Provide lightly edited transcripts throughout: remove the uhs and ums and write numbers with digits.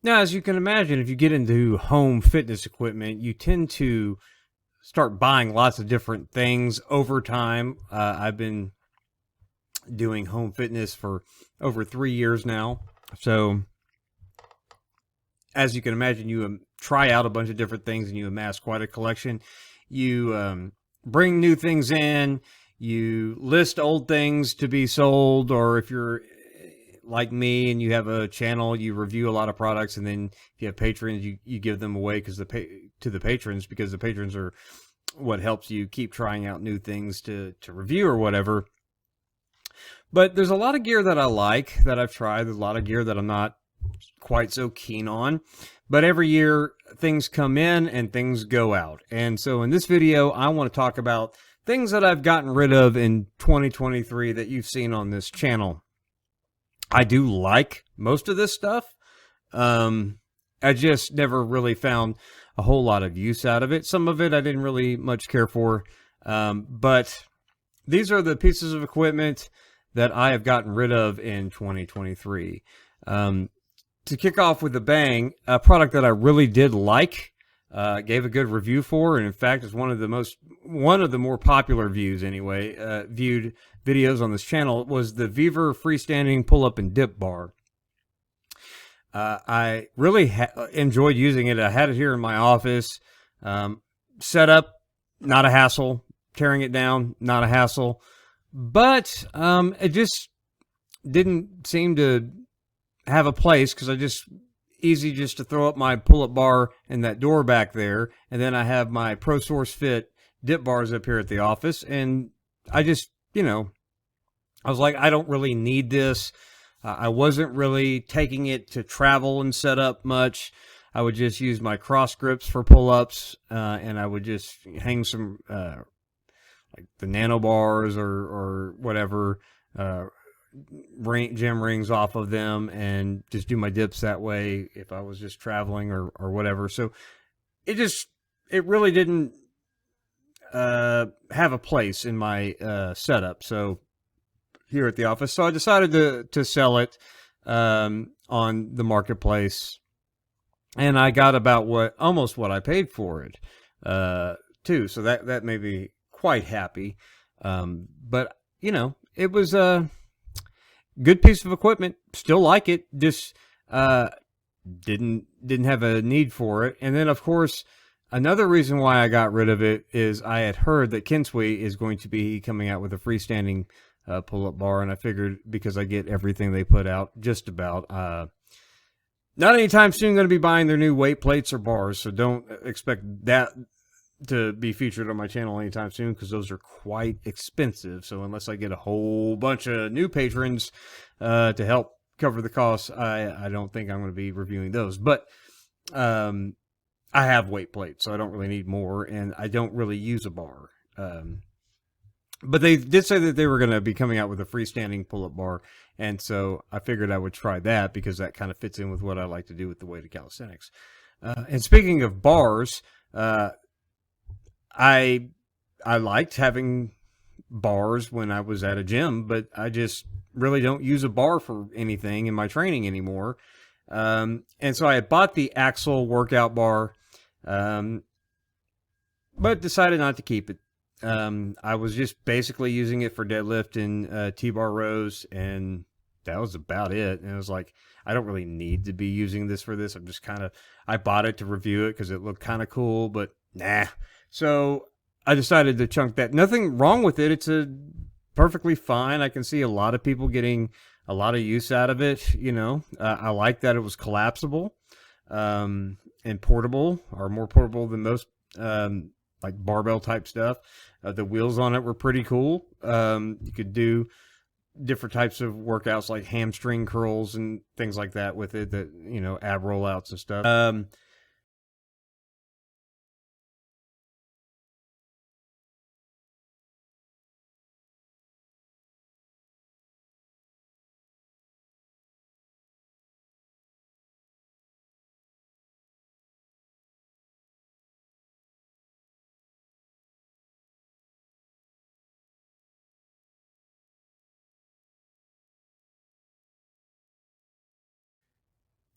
Now, as you can imagine, if you get into home fitness equipment, you tend to start buying lots of different things over time. I've been doing home fitness for over 3 years now. So, as you can imagine, you try out a bunch of different things and you amass quite a collection. You bring new things in, you list old things to be sold, or if you're like me and you have a channel, you review a lot of products, and then if you have patrons, you give them away to the patrons, because the patrons are what helps you keep trying out new things to review or whatever. But there's a lot of gear that I like that I've tried. There's a lot of gear that I'm not quite so keen on. But every year things come in and things go out. And so in this video, I want to talk about things that I've gotten rid of in 2023 that you've seen on this channel. I do like most of this stuff. I just never really found a whole lot of use out of it. Some of it I didn't really much care for. But these are the pieces of equipment that I have gotten rid of in 2023. To kick off with a bang, a product that I really did like, gave a good review for, and in fact is one of the more popular viewed videos on this channel, was the Viver freestanding pull-up and dip bar. I really enjoyed using it. I had it here in my office. Set up, not a hassle. Tearing it down, not a hassle. But it just didn't seem to have a place, because easy just to throw up my pull-up bar in that door back there, and then I have my ProSource Fit dip bars up here at the office, and I just, I was like, I don't really need this. I wasn't really taking it to travel and set up much. I would just use my cross grips for pull-ups, and I would just hang some like the nano bars or whatever, gym rings off of them, and just do my dips that way if I was just traveling or whatever. So it really didn't have a place in my setup. So here at the office, so I decided to sell it on the marketplace, and I got about almost what I paid for it too. So that made me quite happy. But it was a good piece of equipment. Still like it. Just didn't have a need for it. And then of course, another reason why I got rid of it is I had heard that Kinsui is going to be coming out with a freestanding pull-up bar, and I figured, because I get everything they put out, just about, not anytime soon going to be buying their new weight plates or bars, so don't expect that to be featured on my channel anytime soon, because those are quite expensive. So unless I get a whole bunch of new patrons to help cover the costs, I don't think I'm going to be reviewing those. But I have weight plates, so I don't really need more, and I don't really use a bar. But they did say that they were going to be coming out with a freestanding pull-up bar, and so I figured I would try that, because that kind of fits in with what I like to do with the weighted calisthenics. And speaking of bars, I liked having bars when I was at a gym, but I just really don't use a bar for anything in my training anymore. And so I had bought the Axle workout bar, but decided not to keep it. I was just basically using it for deadlift and T-bar rows, and that was about it. And I was like, I don't really need to be using this for this. I bought it to review it because it looked kind of cool, but nah. So I decided to chunk that. Nothing wrong with it. It's perfectly fine. I can see a lot of people getting a lot of use out of it. I like that it was collapsible and portable, or more portable than most like barbell type stuff. The wheels on it were pretty cool. You could do different types of workouts like hamstring curls and things like that with it, that, ab rollouts and stuff.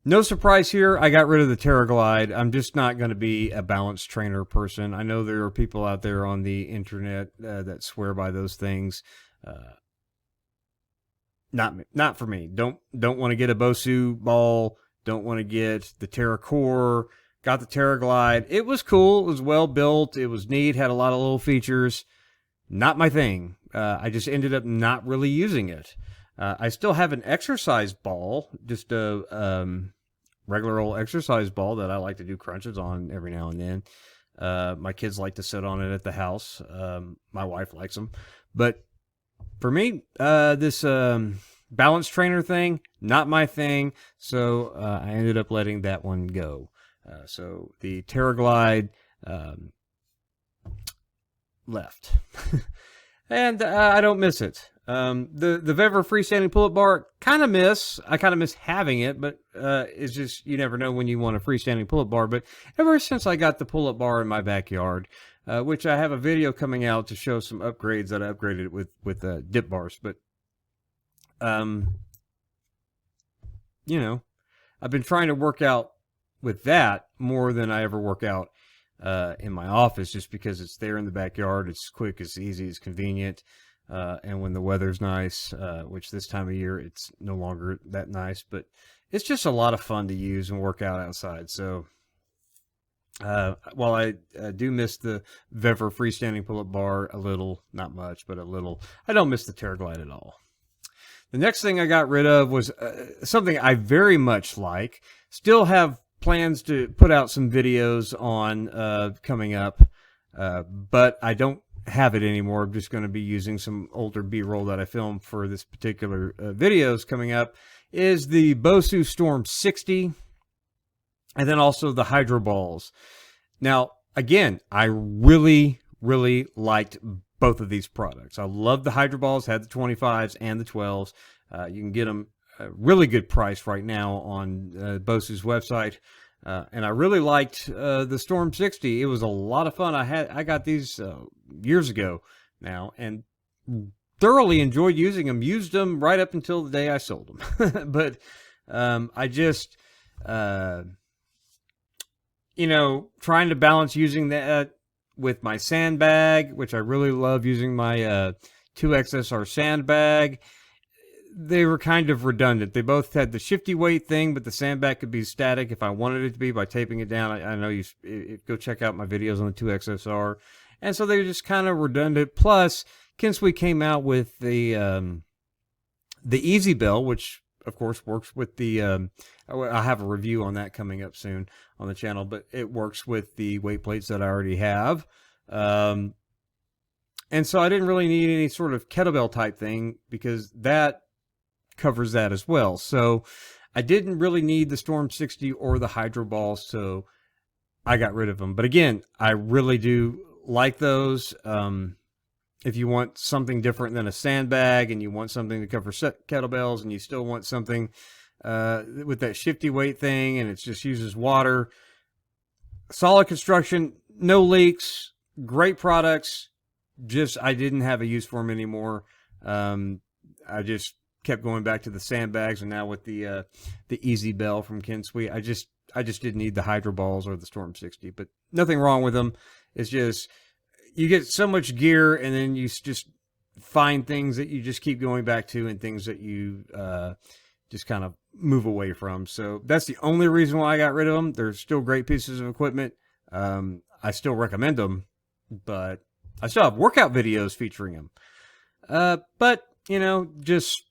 No surprise here. I got rid of the Terraglide. I'm just not going to be a balance trainer person. I know there are people out there on the internet that swear by those things. Not for me. Don't want to get a Bosu ball. Don't want to get the TerraCore. Got the Terraglide. It was cool. It was well built. It was neat. Had a lot of little features. Not my thing. I just ended up not really using it. I still have an exercise ball, just a regular old exercise ball that I like to do crunches on every now and then. My kids like to sit on it at the house. My wife likes them. But for me, this balance trainer thing, not my thing. So I ended up letting that one go. So the Terraglide left. And I don't miss it. The Vever freestanding pull-up bar, I kind of miss having it, but it's just, you never know when you want a freestanding pull-up bar. But ever since I got the pull-up bar in my backyard, which I have a video coming out to show some upgrades that I upgraded with dip bars. But, you know, I've been trying to work out with that more than I ever work out in my office, just because it's there in the backyard. It's quick, it's easy, it's convenient. And when the weather's nice, which this time of year it's no longer that nice, but it's just a lot of fun to use and work out outside. So while I do miss the Vever freestanding pull-up bar a little, not much, but a little, I don't miss the Terraglide at all. The next thing I got rid of was something I very much like. Still have plans to put out some videos on coming up, but I don't have it anymore. I'm just going to be using some older B-roll that I filmed for this particular videos coming up. Is the Bosu Storm 60, and then also the Hydro Balls. Now, again, I really liked both of these products. I love the Hydro Balls, had the 25s and the 12s. You can get them a really good price right now on Bosu's website. And I really liked the Storm 60. It was a lot of fun. I got these years ago now, and thoroughly enjoyed using them. Used them right up until the day I sold them. But I just, you know, trying to balance using that with my sandbag, which I really love using my 2XSR sandbag. They were kind of redundant. They both had the shifty weight thing, but the sandbag could be static if I wanted it to be by taping it down. I know go check out my videos on the 2XSR. And so they were just kind of redundant. Plus, Kinsui came out with the Easy Bell, which of course works with the, I have a review on that coming up soon on the channel, but it works with the weight plates that I already have. And so I didn't really need any sort of kettlebell type thing, because that covers that as well. So I didn't really need the Storm 60 or the Hydro Ball, so I got rid of them. But again, I really do like those. If you want something different than a sandbag, and you want something to cover kettlebells, and you still want something with that shifty weight thing, and it just uses water, solid construction, no leaks, great products. Just, I didn't have a use for them anymore. I just kept going back to the sandbags, and now with the Easy Bell from Kinsui, I just didn't need the Hydro Balls or the Storm 60. But nothing wrong with them. It's just, you get so much gear, and then you just find things that you just keep going back to, and things that you just kind of move away from. So that's the only reason why I got rid of them. They're still great pieces of equipment. I still recommend them, but I still have workout videos featuring them. But, you know, just,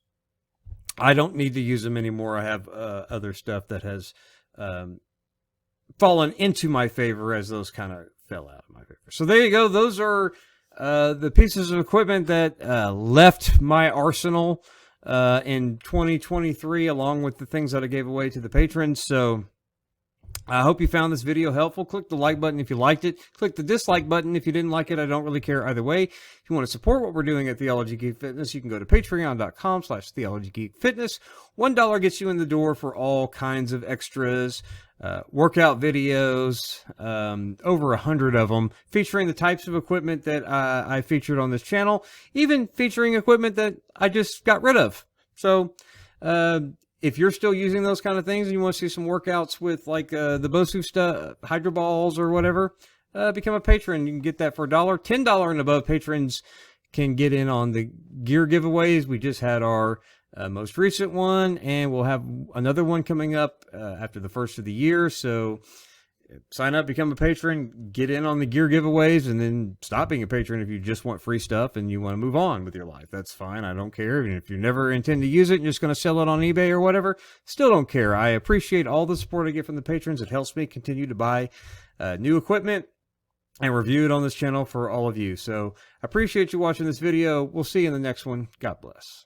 I don't need to use them anymore. I have other stuff that has fallen into my favor as those kind of fell out of my favor. So there you go. Those are the pieces of equipment that left my arsenal in 2023, along with the things that I gave away to the patrons. So I hope you found this video helpful. Click the like button if you liked it. Click the dislike button if you didn't like it. I don't really care either way. If you want to support what we're doing at Theology Geek Fitness, you can go to patreon.com/TheologyGeekFitness. $1 gets you in the door for all kinds of extras, workout videos, over 100 of them, featuring the types of equipment that I featured on this channel, even featuring equipment that I just got rid of. So, if you're still using those kind of things and you want to see some workouts with like the Bosu stuff, hydro balls or whatever, become a patron. You can get that for $1. $10 and above patrons can get in on the gear giveaways. We just had our most recent one, and we'll have another one coming up after the first of the year. So sign up, become a patron, get in on the gear giveaways, and then stop being a patron if you just want free stuff and you want to move on with your life. That's fine. I don't care. And if you never intend to use it and you're just going to sell it on eBay or whatever, still don't care. I appreciate all the support I get from the patrons. It helps me continue to buy new equipment and review it on this channel for all of you. So I appreciate you watching this video. We'll see you in the next one. God bless.